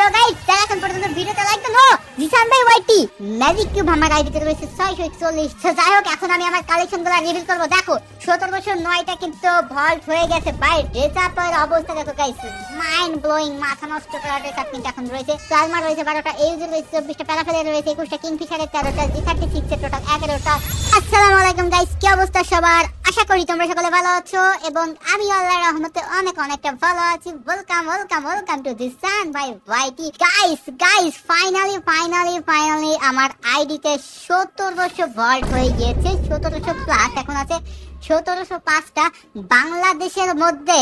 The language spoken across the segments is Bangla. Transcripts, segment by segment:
সো গাইস যারা এখন পর্যন্ত ভিডিওতে লাইক দেন জিসান ভাই ওয়াইটি ম্যাজিক কিউব আমার আইডিতে রয়েছে 641। তো যাই হোক এখন আমি আমার কালেকশনগুলো রিভিল করব। দেখো 17 বছর 9টা কিন্তু ভল্ট হয়ে গেছে ভাই। ড্রেস আপের অবস্থা দেখো গাইস, মাইন্ড ব্লোয়িং, মাথা নষ্ট করা ড্রেস আপ কিন্তু এখন রয়েছে। প্লাজমা রয়েছে 12টা, এইউজি রয়েছে 24টা, প্যারাফেলের রয়েছে 21টা, কিংফিশারের 13টা, জি36 এর টোটাল 11টা। আসসালামু আলাইকুম গাইস, কি অবস্থা সবার? আশা করি তোমরা সকলে ভালো আছো এবং আমি আল্লাহর রহমতে অনেকটা ভালো আছি। ওয়েলকাম টু জিসান ভাই ওয়াইটি। গাইস ফাইনালি আমার আইডিতে 1700 ভল্ট হয়ে গিয়েছে। 1700 প্লাস এখন আছে 1705টা। বাংলাদেশের মধ্যে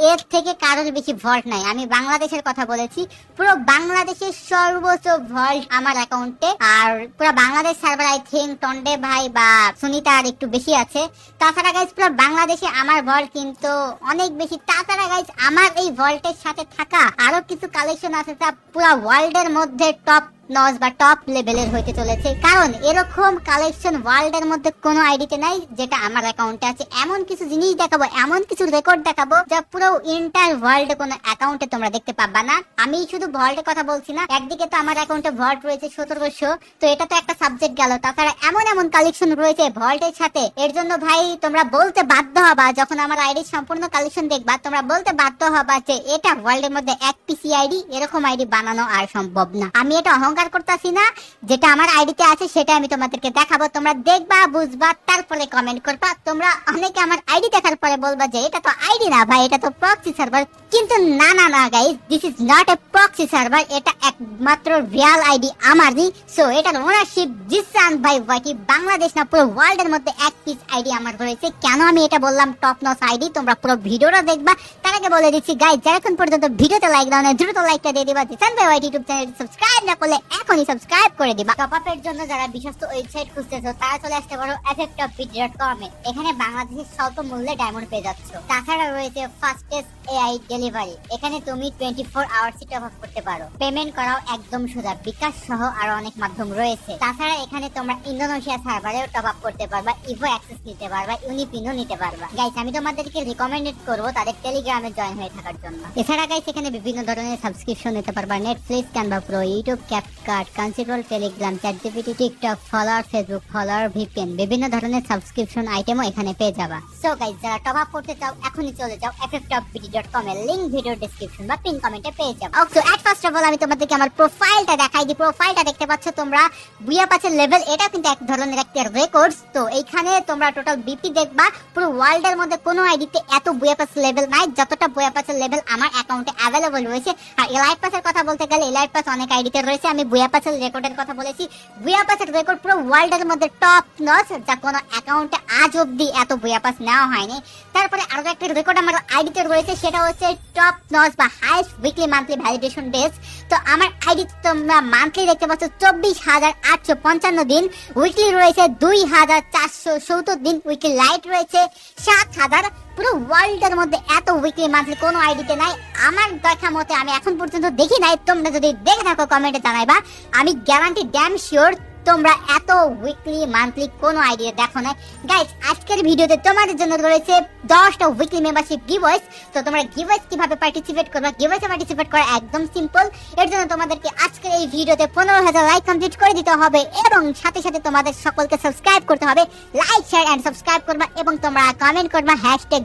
এর থেকে কারোর বেশি ভল্ট নাই। আমি বাংলাদেশের কথা বলেছি। পুরো বাংলাদেশের সর্বোচ্চ ভল্ট আমার অ্যাকাউন্টে। আর পুরো বাংলাদেশ সার্ভার আই থিঙ্ক টন্ডে ভাই বা সুনিতা আর একটু বেশি আছে। তাছাড়া গাইস পুরো বাংলাদেশে আমার ভল্ট কিন্তু অনেক বেশি। তাছাড়া গাইস আমার এই ভল্টের সাথে থাকা আরো কিছু কালেকশন আছে যা পুরো ওয়ার্ল্ডের মধ্যে টপ নজ বা টপ লেভেলের হইতে চলেছে। কারণ এরকম কালেকশন ওয়ার্ল্ডের মধ্যে কোনো আইডিতে নাই যেটা আমার অ্যাকাউন্টে আছে। এমন কিছু জিনিস দেখাবো, এমন কিছু রেকর্ড দেখাবো যা পুরো ইন্টার ওয়ার্ল্ডে কোনো অ্যাকাউন্টে তোমরা দেখতে পাবা না। আমি শুধু ভল্টের কথা বলছি না, একদিকে তো আমার অ্যাকাউন্টে ভল্ট রয়েছে 1700, তো এটা তো একটা সাবজেক্ট গেল। তাছাড়া এমন কালেকশন রয়েছে ভল্টের সাথে, এর জন্য ভাই তোমরা বলতে বাধ্য হবা, যখন আমার আইডির সম্পূর্ণ কালেকশন দেখবা তোমরা বলতে বাধ্য হবা যে এটা ওয়ার্ল্ডের মধ্যে এক পিসি আইডি, এরকম আইডি বানানো আর সম্ভব না। আমি এটা অহংকার করতেছি না, যেটা আমার আইডিতে আছে সেটা আমি তোমাদেরকে দেখাবো। তোমরা দেখবা, বুঝবা, তারপরে কমেন্ট করবা। তোমরা অনেকে আমার আইডি দেখার পরে বলবা যে এটা তো আইডি না ভাই, এটা তো প্রক্সি সার্ভার। কিন্তু না guys, this is not a proxy server. এটা একমাত্র রিয়েল আইডি আমারই। সো এটার ওনারশিপ জিসান ভাই ওয়াইটি। বাংলাদেশ না পুরো ওয়ার্ল্ডের মধ্যে এক পিস আইডি আমার রয়েছে। কেন আমি এটা বললাম টপ নচ আইডি, তোমরা পুরো ভিডিওটা দেখবা। তার আগে বলে দিচ্ছি গাইস, যারা এখন পর্যন্ত ভিডিওতে লাইক দাও না, দ্রুত লাইকটা দিয়ে দিবা। জিসান ভাই ওয়াইটি ইউটিউব চ্যানেল সাবস্ক্রাইব না করলে এখনই সাবস্ক্রাইব করে দিবা। টপ আপের জন্য যারা বিশ্বস্ত ওয়েবসাইট খুঁজতেছো তারা চলে আসতে পারো fftoppit.com এ। এখানে বাংলাদেশের স্বল্প মূল্যে ডায়মন্ড পেয়ে যাচ্ছ। তাছাড়া রয়েছে ফাস্টেস্ট এআই ডেলিভারি। এখানে তুমি 24 আওয়ার্সই টপ আপ করতে পারো। পেমেন্ট করাও একদম সোজা, বিকাশ সহ আরো অনেক মাধ্যম রয়েছে। তাছাড়া এখানে তোমরা ইন্দোনেশিয়া সার্ভারেও টপ আপ করতে পারবা, ইভো অ্যাক্সেস নিতে পারবা, ইউনিপিনও নিতে পারবা। গাইস আমি তোমাদেরকে রিকমেন্ডেড করব তাদের টেলিগ্রামে জয়েন হয়ে থাকার জন্য। এছাড়া গাইস এখানে বিভিন্ন ধরনের সাবস্ক্রিপশন নিতে পারবা, Netflix, Canva pro, YouTube, CapCut, কনসিড্রল, Telegram, ChatGPT, TikTok, follower, Facebook follower, VPN, বিভিন্ন ধরনের সাবস্ক্রিপশন আইটেমও এখানে পেয়ে যাবা। সো গাইস যারা টপ আপ করতে চাও এখনই চলে যাও fftoppit.com এর লিংক ভিডিও ডেসক্রিপশন বা পিন কমেন্টে পেয়ে যাবে। So at first of all আমি তোমাদেরকে আমার প্রোফাইলটা দেখাই দিই। প্রোফাইলটা দেখতে পাচ্ছ তোমরা, বুয়া পাসের লেভেল, এটা কিন্তু এক ধরনের একটা রেকর্ডস। তো এইখানে তোমরা টোটাল বিপি দেখবা, পুরো ওয়ার্ল্ডের মধ্যে কোনো আইডিতে এত বুয়া পাস লেভেল নাই যতটা বুয়া পাসের লেভেল আমার অ্যাকাউন্টে অ্যাভেলেবল রয়েছে। আর এলাইট পাসের কথা বলতে গেলে এলাইট পাস অনেক আইডিতে রয়েছে। আমি বুয়া পাসের রেকর্ডের কথা বলেছি। বুয়া পাসের রেকর্ড পুরো ওয়ার্ল্ডের মধ্যে টপ নচ, যা কোনো অ্যাকাউন্টে আজ অবধি এত বুয়া পাস নেওয়া হয়নি। তারপরে আরো একটা রেকর্ড আমার আইডিতে রয়েছে, সেটা হচ্ছে টপ নচ বা highest weekly monthly validation days. তো আমার আইডিতে তোমরা মান্থলি দেখতে পাচ্ছ 24,855 দিন, উইকলি রয়েছে 2,470 দিন, উইকলি লাইট রয়েছে 7,000। পুরো ওয়ার্ল্ডের মধ্যে এত উইকলি মান্থলি কোনো আইডিতে নাই আমার দেখা মতে। আমি এখন পর্যন্ত দেখি নাই, তোমরা যদি দেখে থাকো কমেন্টে জানাইবা। আমি গ্যারান্টি ড্যাম শিওর তোমরা এত উইকলি মান্থলি কোনো আইডিয়া দেখো না। গাইস আজকের ভিডিওতে তোমাদের জন্য রয়েছে 10টা উইকলি মেম্বারশিপ গিভওয়েস। তো তোমরা গিভওয়েস কিভাবে পার্টিসিপেট করবে, গিভওয়েসে পার্টিসিপেট করা একদম সিম্পল। এর জন্য তোমাদেরকে আজকের এই ভিডিওতে 15,000 লাইক কমপ্লিট করে দিতে হবে এবং সাথে সাথে তোমাদের সকলকে সাবস্ক্রাইব করতে হবে। লাইক, শেয়ার এন্ড সাবস্ক্রাইব করবা এবং তোমরা কমেন্ট করবা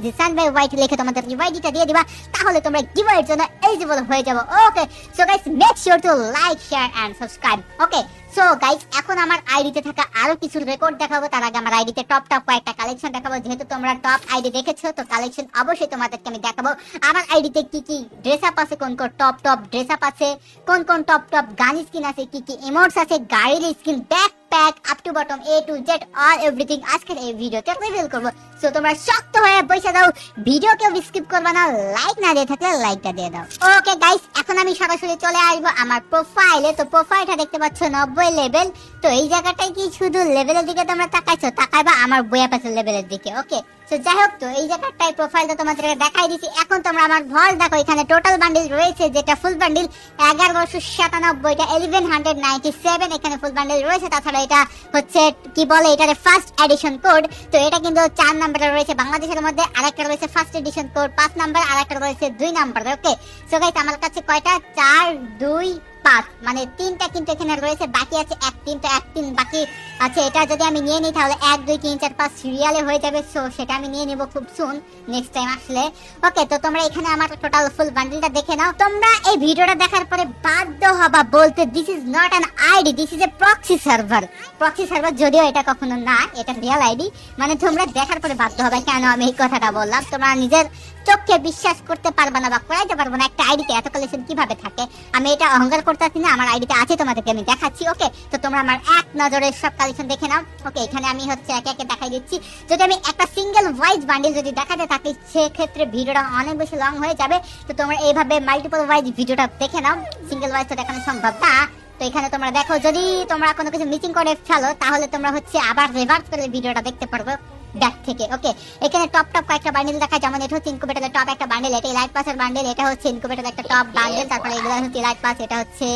#জিসানভাইওয়াইটি লিখে তোমাদের রিওয়াইডিটা দিয়ে দিবা। তাহলে তোমরা গিভওয়ের জন্য এলিজিবল হয়ে যাবে। Okay so guys make sure to like, share and subscribe. Okay so guys এখন আমার আইডিতে থাকা আরো কিছু রেকর্ড দেখাবো। তার আগে আমার আইডিতে টপ কয়েকটা কালেকশন দেখাবো। যেহেতু তোমরা টপ আইডি দেখেছো তো কালেকশন অবশ্যই তোমাদেরকে আমি দেখাবো। আমার আইডিতে কি ড্রেস আপ আছে, কোন টপ ড্রেস আপ আছে, কোন টপ গান স্কিন আছে, কি ইমোটস আছে, গাড়ির skin, backpack up to bottom A to Z all everything আজকের এই ভিডিওতে রিভিল করব। সো তোমরা শক্ত হয়ে বসে দাও, ভিডিও কেউ স্কিপ করবে না, লাইক না দিয়ে থাকলে লাইকটা দিয়ে দাও। ওকে গাইস এখন আমি সরাসরি চলে আসবো আমার প্রোফাইলে। তো প্রোফাইলটা দেখতে পাচ্ছ 90 লেভেল। তো এই জায়গাটায় কি শুধু লেভেলের দিকে তোমরা তাকাইছো, তাকাইবা আমার বইয়া পাসের লেভেলের দিকে। ওকে সো যাই হোক, তো এই জায়গাটায় প্রোফাইলটা তোমাদেরকে দেখাই দিছি। এখন তোমরা আমার ভল দেখো, এখানে টোটাল বান্ডিল রয়েছে যেটা ফুল বান্ডিল 1197টা 1197, এখানে ফুল বান্ডিল রয়েছে। তাছাড়া এটা হচ্ছে কি বলে এটারে ফার্স্ট এডিশন কোড। তো এটা কিন্তু 4 নাম্বারে রয়েছে বাংলাদেশের মধ্যে, আরেকটা রয়েছে ফার্স্ট এডিশন কোড 5 নাম্বার, আরেকটা রয়েছে 2 নাম্বারে। ওকে সো গাইস আমার কাছে কয়টা 4 2 5 মানে 3টা কিন্তু এখানে রয়েছে, বাকি আছে 1 3 তো 1 3 বাকি আছে। এটা যদি আমি নিয়ে নিই তাহলে 1 2 3 4 5 সিরিয়ালে হয়ে যাবে। সো সেটা আমি নিয়ে নেব খুব সুন নেক্সট টাইম আসলে। ওকে তো তোমরা এখানে আমার টোটাল ফুল বান্ডেলটা দেখে নাও। তোমরা এই ভিডিওটা দেখার পরে বাধ্য হবা বলতে this is not an ID, this is a proxy server. Proxy server যদিও এটা কখনো না, এটা রিয়েল আইডি। মানে তোমরা দেখার পরে বাধ্য হবে কেন আমি এই কথাটা বললাম। তোমরা নিজের চোখে বিশ্বাস করতে পারবে না বা করাইতে পারবে না একটা আইডিতে এত কালেকশন কিভাবে থাকে। আমি এটা অহংকার করতেছি না, আমার আইডিতে আছে, তোমাদেরকে আমি দেখাচ্ছি। ওকে তো তোমরা আমার এক নজরে সব কালেকশন দেখে নাও। ওকে এখানে আমি হচ্ছে একে একে দেখাই দিচ্ছি। যদি আমি একটা সিঙ্গেল ওয়াইজ বান্ডেল যদি দেখাতে থাকি সেক্ষেত্রে ভিডিওটা অনেক বেশি লং হয়ে যাবে। তো তোমরা এইভাবে মাল্টিপল ওয়াইজ ভিডিওটা দেখে নাও, সিঙ্গেল ওয়াইজ তো দেখানো সম্ভব না। তো এখানে তোমরা দেখো, যদি তোমরা কোনো কিছু মিসিং করে ফেলো তাহলে তোমরা হচ্ছে আবার রিভার্স করে ভিডিওটা দেখতে পারবে ব্যাক থেকে। ওকে এখানে টপ কয়েকটা বান্ডেল দেখা, যেমন এটা হচ্ছে ইনকুবেটরের টপ একটা বান্ডেল, এটা লাইট পাসের বান্ডেল, এটা হচ্ছে ইনকুবেটরের একটা টপ বান্ডেল। তারপরে এগুলো হচ্ছে লাইট পাস, এটা হচ্ছে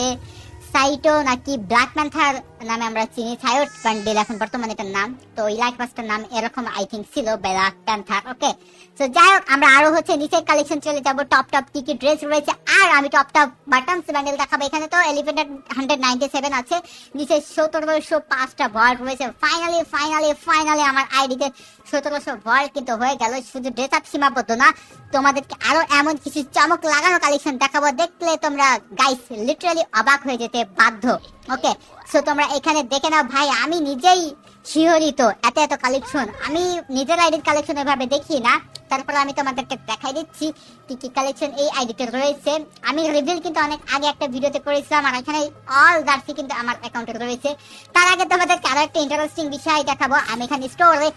সাইটো নাকি ব্ল্যাক প্যান্থার নামে আমরা চিনি, সাইট বান্ডেল এখন বর্তমানে এটার নাম। তো এই লাইট পাসটার নাম এরকম আই থিঙ্ক ছিল, ব্ল্যাক প্যান্থার। ওকে সো যাই হোক আমরা আরো হচ্ছে নিচের কালেকশন চলে যাব, টপ কি কি ড্রেস রয়েছে। আর আমি টপ বাটনস বান্ডেল দেখাবো। এখানে তো 1197 আছে, নিচে 1705টা ভল্ট রয়েছে। ফাইনালি আমার আইডিতে 1700 ভল্ট কিন্তু হয়ে গেল। শুধু ড্রেস আপ সীমাবদ্ধ না, তোমাদেরকে আরো এমন কিছু চমক লাগানো কালেকশন দেখাবো, দেখলে তোমরা গাইস লিটারালি অবাক হয়ে যেতে বাধ্য। ওকে সো তোমরা এখানে দেখে নাও ভাই, আমি নিজেই শিহরিত এত কালেকশন। আমি নিজের আইডির কালেকশন এভাবে দেখি না, তারপর আমি তোমাদেরকে দেখাই দিচ্ছি কি কি কালেকশন এই আইডিতে রয়েছে। আমি রিভিল কিন্তু অনেক আগে একটা ভিডিওতে করেছিলাম, আর এখানে অল জার্সি কিন্তু আমার অ্যাকাউন্টে রয়েছে। তার আগে তোমাদেরকে আরো একটা ইন্টারেস্টিং বিষয় দেখাবো। আমি এখানে স্টোরে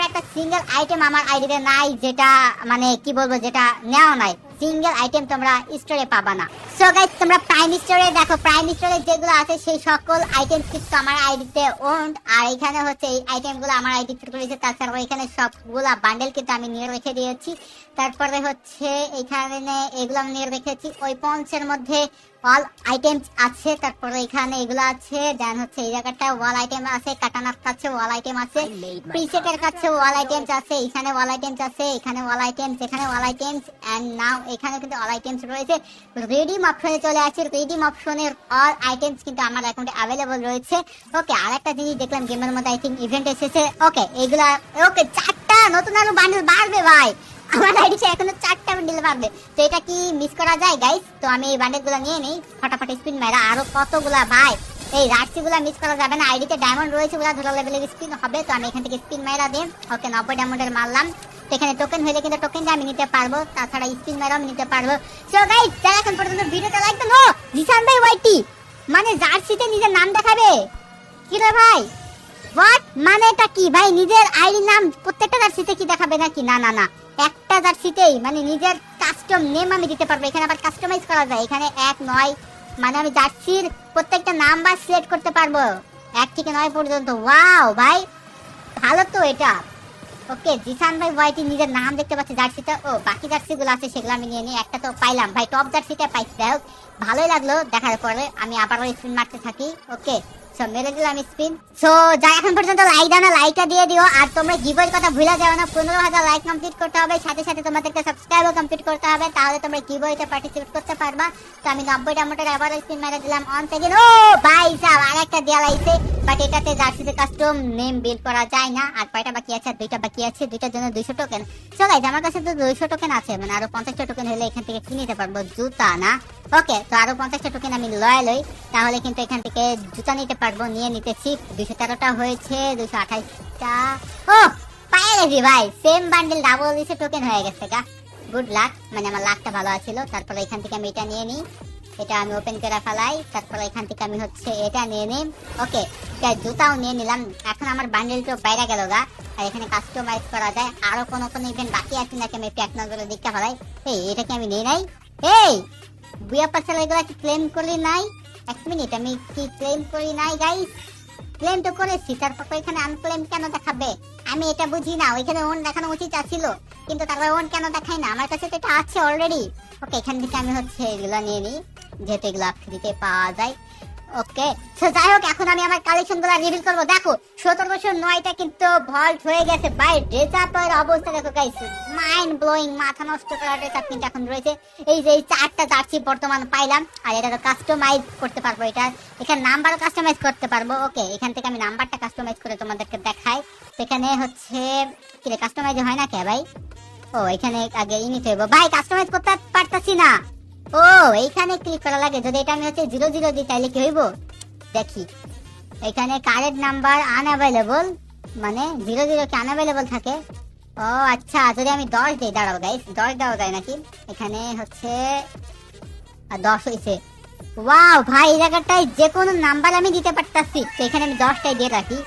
একটা সিঙ্গেল আইটেম আমার আইডিতে নাই, যেটা মানে কি বলবো, যেটা নেওয়া নাই। সিঙ্গেল আইটেম তোমরা স্টোরে পাবা না। সো গাইস তোমরা প্রাইম স্টোরে দেখো, প্রাইম স্টোরে যেগুলো আছে সেই সকল আইটেম কিন্তু আমার আইডিতে ওন্ড। আর এখানে হচ্ছে এই আইটেমগুলো আমার আইডিতে রয়েছে। তাছাড়াও এখানে সবগুলা বান্ডেল কিন্তু আমি নিয়ে রেখে দিয়েছি। তারপরে হচ্ছে এখানে এগুলো আমি নিয়ে রেখেছি। ওই পঞ্চের মধ্যে অল আইটেমস আছে। তারপরে এখানে এগুলো আছে, দেন হচ্ছে এই জায়গাটা ওয়াল আইটেম আছে, কাটানার কাছে ওয়াল আইটেম আছে, প্রিসেটের কাছে ওয়াল আইটেমস আছে, এখানে ওয়াল আইটেমস আছে, এখানে ওয়াল আইটেমস, এখানে ওয়াল আইটেমস, এন্ড নাও এখানে কিন্তু অল আইটেমস রয়েছে। রিডিম অপশনে চলে আসছে, রিডিম অপশনের অল আইটেমস কিন্তু আমার অ্যাকাউন্টে अवेलेबल রয়েছে। ওকে আরেকটা জিনিস দেখলাম গেমের মধ্যে আই থিংক ইভেন্ট এসেছে। ওকে এইগুলা ওকে 4টা নতুন আরো বান্ডেল বাড়বে ভাই, আমার আইডিতে এখনো 4টা বান্ডেল বাড়বে। তো এটা কি মিস করা যায় গাইস? তো আমি এই বান্ডেলগুলো নিয়ে নেই, ফটাফট স্পিন মেরা। আরো কতগুলা ভাই, এই রাশিগুলা মিস করা যাবে না। আইডিতে ডায়মন্ড রয়েছে, ওগুলা ধরো লেভেলের স্পিন হবে। তো আমি এখান থেকে স্পিন মেরা দিই। ওকে 90 ডায়মন্ডের মারলাম। এখানে টোকেন হইলে কিন্তু টোকেন দিয়ে আমি নিতে পারবো, তাছাড়া স্পিন মেরাও আমি নিতে পারবো। সো গাইস যারা এখন পর্যন্ত ভিডিওটা লাইক দেন, ও জিসান ভাই ওয়াইটি মানে জার্সিতে নিজের নাম দেখাবে কি রে ভাই? হোয়াট মানে এটা কি ভাই? নিজের আইডি নাম প্রত্যেকটা জার্সিতে কি দেখাবে নাকি? না না না, একটা জার্সিতেই মানে নিজের কাস্টম নেম আমি দিতে পারবো। এখানে আবার কাস্টমাইজ করা যায়, এখানে 1 9 মানে আমি জার্সির প্রত্যেকটা নাম্বার সিলেক্ট করতে পারবো 1 থেকে 9 পর্যন্ত। ওয়াও ভাই ভালো তো এটা। ওকে জিসান ভাই ওয়াইটি নিজের নাম দেখতে পাচ্ছি জার্সিটা। ও বাকি জার্সিগুলো আছে সেগুলো আমি নিয়ে নিই। একটা তো পাইলাম ভাই, টপ জার্সিটা পাইছি। যাই হোক ভালোই লাগলো দেখার পরে। আমি আবারও স্পিন মারতে থাকি। ওকে সো মেরে দিলাম স্পিন। সো যাই এখন পর্যন্ত লাইক দাও না, লাইকটা দিয়ে দিও। আর তোমরা গিভওয়ের কথা ভুলে যাও না, 15,000 লাইক কমপ্লিট করতে হবে, সাথে সাথে তোমাদেরকে সাবস্ক্রাইবও কমপ্লিট করতে হবে, তাহলে তোমরা গিভওয়েতে পার্টিসিপেট করতে পারবা। তো আমি 90 ডায়মন্ডের আবার স্পিন মেরে দিলাম অন সেকেন্ড। ও ভাই সাহেব আরেকটা দেয়া লাইছে, বাট এটাতে জার্সিতে কাস্টম নেম বিল্ড করা যায় না। আর কয়টা বাকি আছে? 2টা বাকি আছে, 2টার জন্য 200 টোকেন। সো গাইস আমার কাছে তো 200 টোকেন আছে, মানে আরো 50টা টোকেন হলে এখান থেকে কিনে নিতে পারবো জুতা না। ওকে তো আরো 50টা টোকেন আমি লই, তাহলে কিন্তু এখান থেকে জুতা নিতে পারবো। নিয়ে নিতেছি। 213টা হয়েছে, 228টা। ও পায়ে গেছি ভাই, সেম বান্ডেল ডাবল দিছে, টোকেন হয়ে গেছে গা। গুড লাক, মানে আমার লাকটা ভালো আছিল। তারপরে এখান থেকে আমি এটা নিয়ে নিই, এটা আমি ওপেন করে ফেলাই। তারপরে এখান থেকে আমি হচ্ছে এটা নিয়ে নিই। ওকে জুতাও নিয়ে নিলাম। এখন আমার বান্ডেলটা বাইরে গেল গা। আর এখানে কাস্টমাইজ করা যায়। আরো কোনো ইভেন্ট বাকি আছে নাকি আমি একটু নজরে দেখতে ফেলাই। এই এটা কি আমি নিয়ে নাই? এই বুয়া পার্সেল এগুলো কি ক্লেম করি নাই? 1 মিনিট, আমি কি ক্লেম করি নাই গাইস? ক্লেম তো করেছি, তারপর এখানে আনক্লেম কেন দেখাবে? আমি এটা বুঝি না। ওইখানে ওন দেখানো উচিত ছিল, কিন্তু তারপর ওন কেন দেখায় না? আমার কাছে তো এটা আছে অলরেডি। ওকে এখান থেকে আমি হচ্ছে এগুলো নিয়ে নিই, যেহেতু এগুলো ফ্রিতে পাওয়া যায়। ওকে, তো যাই হোক এখন আমি আমার কালেকশন গুলো রিভিল করবো। দেখো 1709টা কিন্তু ভল্ট হয়ে গেছে ভাই। ড্রেস আপের অবস্থা দেখো গাইস, মাইন্ড ব্লোয়িং, মাথা নষ্ট করা ড্রেস আপ কিন্তু এখন রয়েছে। এই যে এই 4টা জার্সি বর্তমান পাইলাম, আর এটা তো কাস্টমাইজ করতে পারবো, এটা এখানে নাম্বারও কাস্টমাইজ করতে পারবো। ওকে, এখান থেকে আমি নাম্বারটা কাস্টমাইজ করে তোমাদেরকে দেখাই। এখানে হচ্ছে কি রে, কাস্টমাইজ হয় না কে ভাই? ও এখানে আগে নিতে হবে ভাই, কাস্টমাইজ করতে পারতাছি না। ও এইখানে ক্লিক করা লাগে। যদি এটা আমি হচ্ছে 00 দিই তাহলে কি হইব দেখি। এখানে কারেন্ট নাম্বার আনঅ্যাভেলেবল, মানে 00 কি আনঅ্যাভেলেবল থাকে? ও আচ্ছা, যদি আমি 10 দিই, দাঁড়াও গাইস, 10 দেওয়া যায় নাকি? এখানে হচ্ছে 10 হইছে। ওয়াও ভাই, এই জায়গাটায় যে কোনো নাম্বার আমি দিতে পারতাছি, তো এখানে আমি 10টাই দিয়ে রাখি।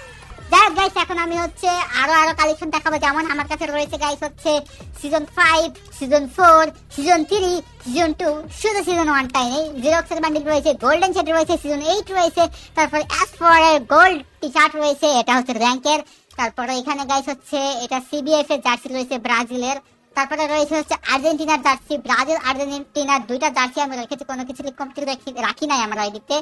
যাই গাইস, এখন আমি হচ্ছে আরো কালেকশন দেখাবো। যেমন আমার কাছে রয়েছে গাইস হচ্ছে সিজন 5, সিজন 4, সিজন 3, সিজন 2, শুধু সিজন 1টাই নেই। জিরক্সের বান্ডিল রয়েছে, গোল্ডেন সেট রয়েছে, সিজন 8 রয়েছে, তারপর S4 এর গোল্ড টি শার্ট রয়েছে, এটা হচ্ছে র্যাঙ্কের। তারপরে এখানে গাইস হচ্ছে এটা CBF এর জার্সি রয়েছে ব্রাজিলের। তারপরে রয়েছে হচ্ছে আর্জেন্টিনার জার্সি, ব্রাজিল আর্জেন্টিনার 2টা জার্সি আমি রেখেছি, কোনো কিছু কমপ্লিট রাখি নাই আমার আইডিতে।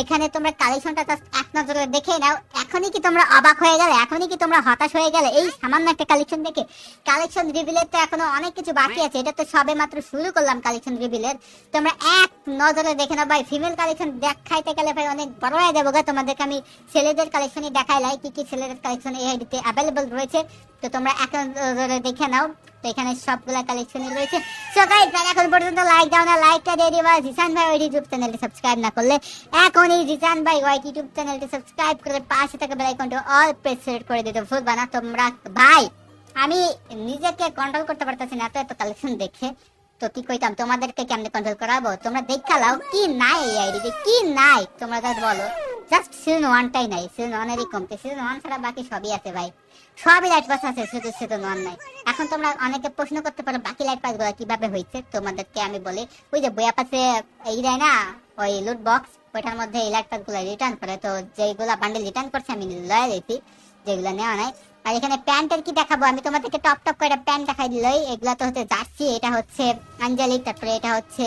এখানে তোমরা কালেকশনটা জাস্ট এক নজরে দেখে নাও। এখনই কি তোমরা অবাক হয়ে গেলে, এখনই কি তোমরা হতাশ হয়ে গেলে এই সামান্য একটা কালেকশন দেখে? কালেকশন রিভিলের তো এখনো অনেক কিছু বাকি আছে, এটা তো সবে মাত্র শুরু করলাম কালেকশন রিভিলের। তোমরা এক নজরে দেখে নাও ভাই। ফিমেল কালেকশন দেখাইতে গেলে ভাই অনেক বড় হয়ে যাবো গা। তোমাদেরকে আমি ছেলেদের কালেকশনই দেখাইলাই, কি কি ছেলেদের কালেকশন এই আইডিতে অ্যাভেলেবল রয়েছে, তো তোমরা এক নজরে দেখে নাও। তো এখানে সবগুলা কালেকশনই রয়েছে। সো গাইস, যারা এখন পর্যন্ত লাইক দাও না, লাইকটা দিয়ে দিবা। জিসান ভাই ওই ইউটিউব চ্যানেলটি সাবস্ক্রাইব না করলে এখনই জিসান ভাই ওই ইউটিউব চ্যানেলটি সাবস্ক্রাইব করে পাশে থাকা বেল আইকনটা অল প্রেস করে দিতে ভুলবা না তোমরা ভাই। আমি নিজেকে কন্ট্রোল করতে পারতেছি না এত কালেকশন দেখে। তো কি কইতাম, তোমাদেরকে কেমনে কন্ট্রোল করাবো? তোমরা দেখা লাও কি নাই এই আইডিতে, কি নাই তোমরা জাস্ট বলো। জাস্ট সিজন 1টাই নাই, সিজন 1 এরই কমতে। সিজন 1 ছাড়া বাকি সবই আছে ভাই, সবই লাইট পাস আছে, শুধু সিজন 1 নাই। এখন তোমরা অনেকে প্রশ্ন করতে পারো বাকি লাইট পাস গুলো কিভাবে হয়েছে। তোমাদেরকে আমি বলি, ওই যে বইয়া পাশে এই দেয় না ওই লুট বক্স, ওইটার মধ্যে এই লাইট পাস গুলো রিটার্ন করে। তো যেগুলা বান্ডেল রিটার্ন করছে আমি লয়ে দিয়েছি, যেগুলো নেওয়া নাই। আর এখানে প্যান্টের কি দেখাবো, আমি তোমাদেরকে টপ টপ করে প্যান্ট দেখাই দিলই। এগুলা তো হচ্ছে জার্সি, এটা হচ্ছে আঞ্জলিক, তারপরে এটা হচ্ছে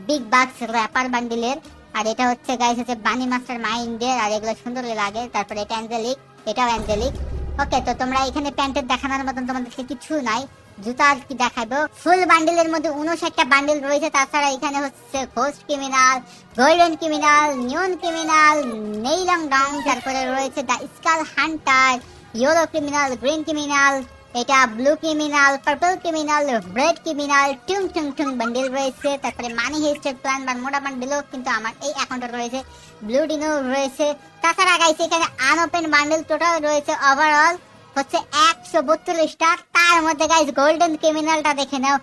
বিগ বাক্স র্যাপার বান্ডিলের, আর এটা হচ্ছে গাইস হচ্ছে বানি মাস্টার মাইন্ডের, আর এগুলো সুন্দর লাগে। তারপরে এটা অ্যাঞ্জেলিক, এটাও অ্যাঞ্জেলিক। ওকে, তো তোমরা এখানে প্যান্টের দেখানোর মতন তোমাদেরকে কিছু নাই। জুতার কি দেখাবো, ফুল বান্ডিলের মধ্যে 59টা বান্ডিল রয়েছে। তাছাড়া এখানে হচ্ছে ghost criminal, golden criminal, neon criminal, নেইলং ডাউন, তারপরে রয়েছে the skull hunter, yellow criminal, green criminal, এটা blue criminal, purple criminal, red criminal, টুং টুং টুং বান্ডিল রয়েছে। তারপরে মানি হেস্টেড প্ল্যান বা মোটা বান্ডিলও কিন্তু আমার এই অ্যাকাউন্টে রয়েছে, ব্লু ডিনো রয়েছে। তাছাড়া গাইস এখানে আনওপেন বান্ডিল টোটাল রয়েছে ওভারঅল হচ্ছে 132টা। তার মধ্যে গাইস গোল্ডেন ক্রিমিনালটা দেখে নাও,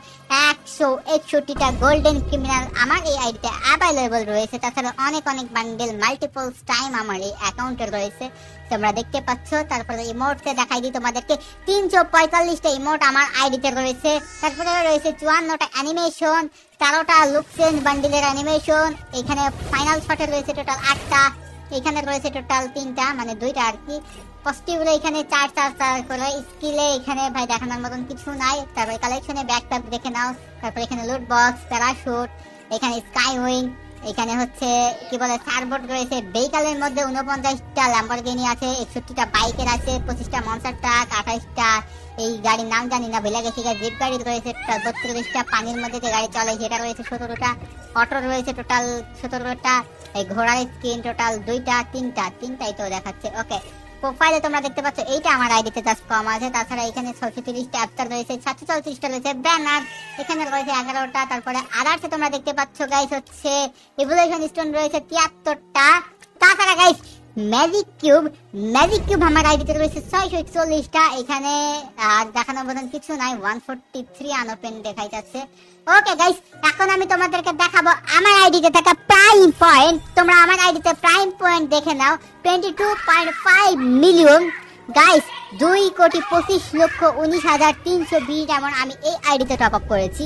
161টা গোল্ডেন ক্রিমিনাল আমার এই আইডিতে অ্যাভেলেবল রয়েছে। তাছাড়া অনেক অনেক বান্ডেল মাল্টিপল টাইম আমার এই অ্যাকাউন্টে রয়েছে, তোমরা দেখতে পাচ্ছ। তারপরে ইমোটে দেখাই দিই তোমাদেরকে, 345টা ইমোট আমার আইডিতে রয়েছে। তারপরে রয়েছে 54টা অ্যানিমেশন, 13টা লুকসেন বান্ডিলের অ্যানিমেশন। এখানে ফাইনাল শটে রয়েছে টোটাল 8টা, এখানে রয়েছে টোটাল 3টা, মানে 2টা আর কি। পজিটিভে এখানে 4 করে, স্কিলে এখানে ভাই দেখানোর মতন কিছু নাই। তারপরে কালেকশনে ব্যাকপ্যাক দেখে নাও। তারপরে এখানে লুট বক্স, প্যারাশুট, এখানে স্কাই উইং, এখানে হচ্ছে কি বলে সারবোর্ড রয়েছে। ভেহিকলের মধ্যে 49টা ল্যাম্বরগিনি আছে, 61টা বাইকের আছে, 25টা মনস্টার ট্রাক, 28টা এই গাড়ির নাম জানি না ভুলে গেছি, জিপ গাড়ি রয়েছে 32টা, পানির মধ্যে যে গাড়ি চলে সেটা রয়েছে 17টা, অটো রয়েছে টোটাল 17টা, এই ঘোড়ার স্কিন টোটাল 2টা, 3টাই তো দেখাচ্ছে। ওকে, প্রোফাইলে তোমরা দেখতে পাচ্ছ এইটা আমার আইডিতে জাস্ট কম আছে। তাছাড়া এখানে 630টা অ্যাপটার রয়েছে, 734টা রয়েছে ব্যানার, এখানে রয়েছে 11টা। তারপরে আদার্সে তোমরা দেখতে পাচ্ছ গাইস হচ্ছে ইভলিউশন স্টোন রয়েছে 73টা। তাছাড়া গাইস ম্যাজিক কিউব আমার আইডিতে রয়েছে 641টা। এখানে আর দেখানোর মতন কিছু নাই, 143 আনওপেন দেখাই যাচ্ছে। ওকে গাইস, এখন আমি তোমাদেরকে দেখাবো আমার আইডিতে থাকা প্রাইম পয়েন্ট। তোমরা আমার আইডিতে প্রাইম পয়েন্ট দেখে নাও, 22.5 মিলিয়ন গাইস, 2,25,19,320 এমন আমি এই আইডিতে টপ আপ করেছি।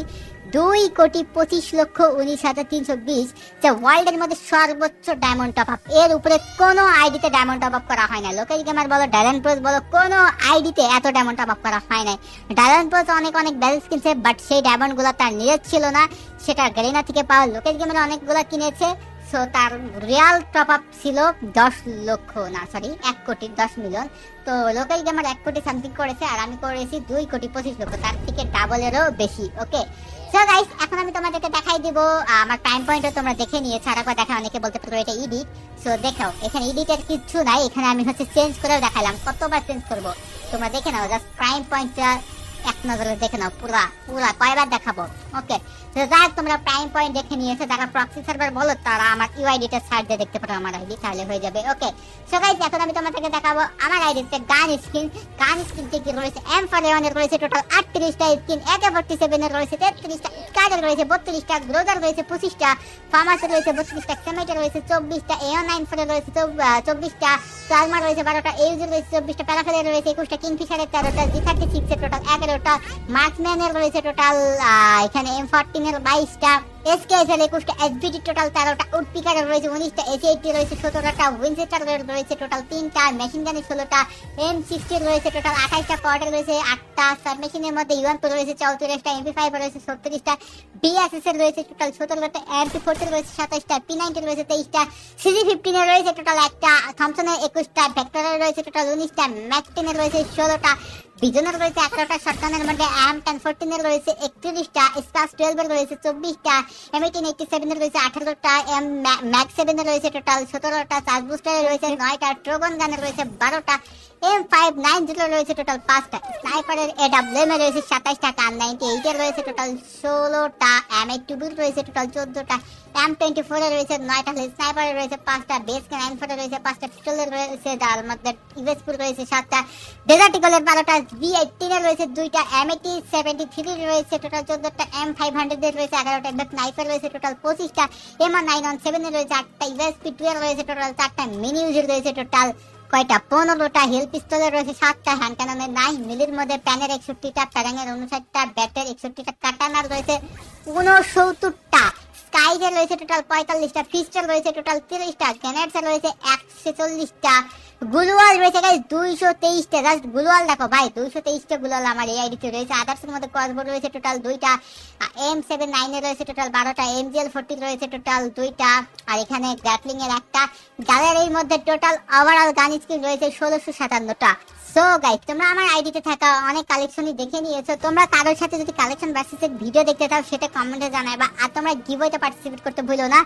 2,25,19,320, যা ওয়ার্ল্ডের মধ্যে সর্বোচ্চ ডায়মন্ড টপ আপ। এর উপরে কোনো আইডিতে ডায়মন্ড টপ আপ করা হয় না। লোকেশ গেমার বলো, ডায়মন্ড প্রোস বলো, কোনো আইডিতে এত ডায়মন্ড টপ আপ করা হয় না। ডায়মন্ড প্রোস অনেক ব্যালেন্স কিনছে, বাট সেই ডায়মন্ড গুলো তার নিজের ছিল না, সেটা গ্যারিনা থেকে পাওয়া। লোকেশ গেমার অনেকগুলো কিনেছে, সো তার রিয়াল টপ আপ ছিল 10 লক্ষ, না সরি 1 কোটি 10 মিলিয়ন। তো লোকাল গেমার 1 কোটি সামথিং করেছে, আর আমি করেছি 2 কোটি 25 লক্ষ, তার থেকে ডাবলেরও বেশি। ওকে সো গাইস, এখন আমি তোমাদেরকে দেখাই দিব আমার টাইম পয়েন্টও তোমরা দেখে নিয়েছো, আর একবার দেখা, অনেকে বলতে পারো এটা এডিট। সো দেখাও, এখানে এডিটের কিছু নাই, এখানে আমি হচ্ছে চেঞ্জ করেও দেখালাম, কতবার চেঞ্জ করব তোমরা দেখে নাও। জাস্ট প্রাইম পয়েন্টটা এক নজরে দেখে নাও, পুরা পুরা কয়বার দেখাবো। ওকে তো যাই হোক, তোমরা প্রাইম পয়েন্ট দেখে নিয়েছো, যারা প্রক্সি সার্ভার বলো তারা আমার ইউআইডিটা সার্চ দিয়ে দেখতে পারো আমার আইডি, তাহলে হয়ে যাবে। ওকে সো গাইস, এখন আমি তোমাদেরকে দেখাবো আমার আইডিতে গান স্কিন। গান স্কিন থেকে রয়েছে M4A1 এর রয়েছে টোটাল 38টা স্কিন, AK47 এর রয়েছে 33টা, স্কারের রয়েছে 32টা, গ্রোজার রয়েছে 25টা, ফার্মাসের রয়েছে 32টা, সেমেটের রয়েছে 24টা, AO94 এর রয়েছে 24টা, প্লাজমা রয়েছে 12টা, এউজের রয়েছে 24টা, প্যারাফেলের রয়েছে 21টা, কিংফিশারের 13টা, G36 এর টোটাল 11টা, মার্কসম্যানের রয়েছে টোটাল এখানে M14 এর 22টা, SKS-এর 21টা, SBD টোটাল 13টা, উডপিকারের রয়েছে 19টা, AC80 রয়েছে 17টা, উইনচেস্টারের রয়েছে টোটাল 3টা, মেশিন গানের 16টা, M60 রয়েছে টোটাল 28টা, কোয়ার্ডের রয়েছে 8টা, সাবমেশিনের মধ্যে UMP রয়েছে 34টা, MP5 রয়েছে 36টা, BSS এর রয়েছে টোটাল 17টা, MP40 রয়েছে 27টা, P90 রয়েছে 23টা, CG15 এর রয়েছে টোটাল 1টা, থমসনের 21টা, ভেক্টরের রয়েছে টোটাল 19টা, ম্যাক্স 10 এর রয়েছে 16টা, বিজনের রয়েছে 11টা, শটগানের মধ্যে M1014 এর রয়েছে 31টা, স্পাস 12 এর রয়েছে 24টা, M1887 এর রয়েছে 18টা, ম্যাক্স 7 এর রয়েছে টোটাল 17টা, চার্জ বুস্টারের রয়েছে 9টা, ট্রোগন গানের রয়েছে 12টা, M590 রয়েছে টোটাল 5টা, স্নাইপারের AWM এর রয়েছে 27টা, কান98 এর রয়েছে টোটাল 16টা, M822 রয়েছে টোটাল 14টা, M24 এর রয়েছে 9টা, স্নাইপারের রয়েছে 5টা, বেস K94 এর রয়েছে 5টা, পিস্টলের রয়েছে যার মধ্যে ইভেসপুর রয়েছে 7টা, ডেজার্ট ইগলের 12টা, V18 এর রয়েছে 2টা, M8073 রয়েছে টোটাল 14টা, M500 এর রয়েছে 11টা, বেক নাইফের রয়েছে টোটাল 25টা, M917 এর রয়েছে 8টা, USP2 এর রয়েছে টোটাল 4টা, মিনি ইউজের রয়েছে টোটাল কয়টা 15টা, হিল পিস্তলের রয়েছে 7টা, হ্যান্ড ক্যাননের 9 মিলির মধ্যে, প্যানের 61টা, প্যারাঙের 59টা, ব্যাটের 61টা, কাটানার রয়েছে 69টা, স্কাইজের রয়েছে টোটাল 45টা, ফিস্টের রয়েছে টোটাল 30টা, গ্রেনেডসের রয়েছে 140টা, গুলওয়াল রয়েছে গাইস 223টা। জাস্ট গুলওয়াল দেখো ভাই, 223টা গুলওয়াল আমার এই আইডিতে রয়েছে। আদার্সের মধ্যে ক্রসবোর্ড রয়েছে টোটাল 2টা, M79 এর রয়েছে টোটাল 12টা, MGL40 রয়েছে টোটাল 2টা, আর এখানে গ্যাটলিং এর একটা। গ্যালারির মধ্যে টোটাল ওভারঅল গান স্কিন রয়েছে 1657টা। সো গাইস, তোমরা আমার আইডিতে থাকা অনেক কালেকশনই দেখে নিয়েছো। তোমরা কারোর সাথে যদি কালেকশন ভার্সেসের ভিডিও দেখতে চাও সেটা কমেন্টে জানাবা, আর তোমরা গিভওয়েতে পার্টিসিপেট করতে ভুলো না।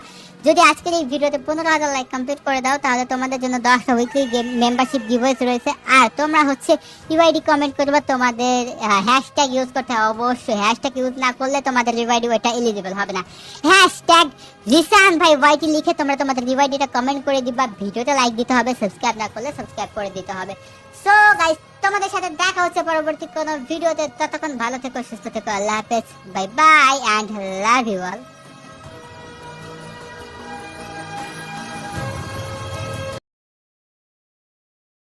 যদি আজকের এই ভিডিওতে 15,000 লাইক কমপ্লিট করে দাও তাহলে তোমাদের জন্য 10টা উইকলি মেম্বারশিপ গিভওয়েস রয়েছে। আর তোমরা হচ্ছে ইউআইডি কমেন্ট করবে, তোমাদের হ্যাশট্যাগ ইউজ করতে হবে অবশ্যই। হ্যাশট্যাগ ইউজ না করলে তোমাদের ইউআইডি ওটা এলিজিবল হবে না। হ্যাশট্যাগ জিসান ভাই ওয়াইটি লিখে তোমরা তোমাদের ইউআইডিটা কমেন্ট করে দিবা। ভিডিওটা লাইক দিতে হবে, সাবস্ক্রাইব না করলে সাবস্ক্রাইব করে দিতে হবে। সো গাইস, তোমাদের সাথে দেখা হচ্ছে পরবর্তী কোনো ভিডিওতে। ততক্ষণ ভালো থেকো, সুস্থ থেকো, আল্লাহ হাফেজ, bye bye and love you all.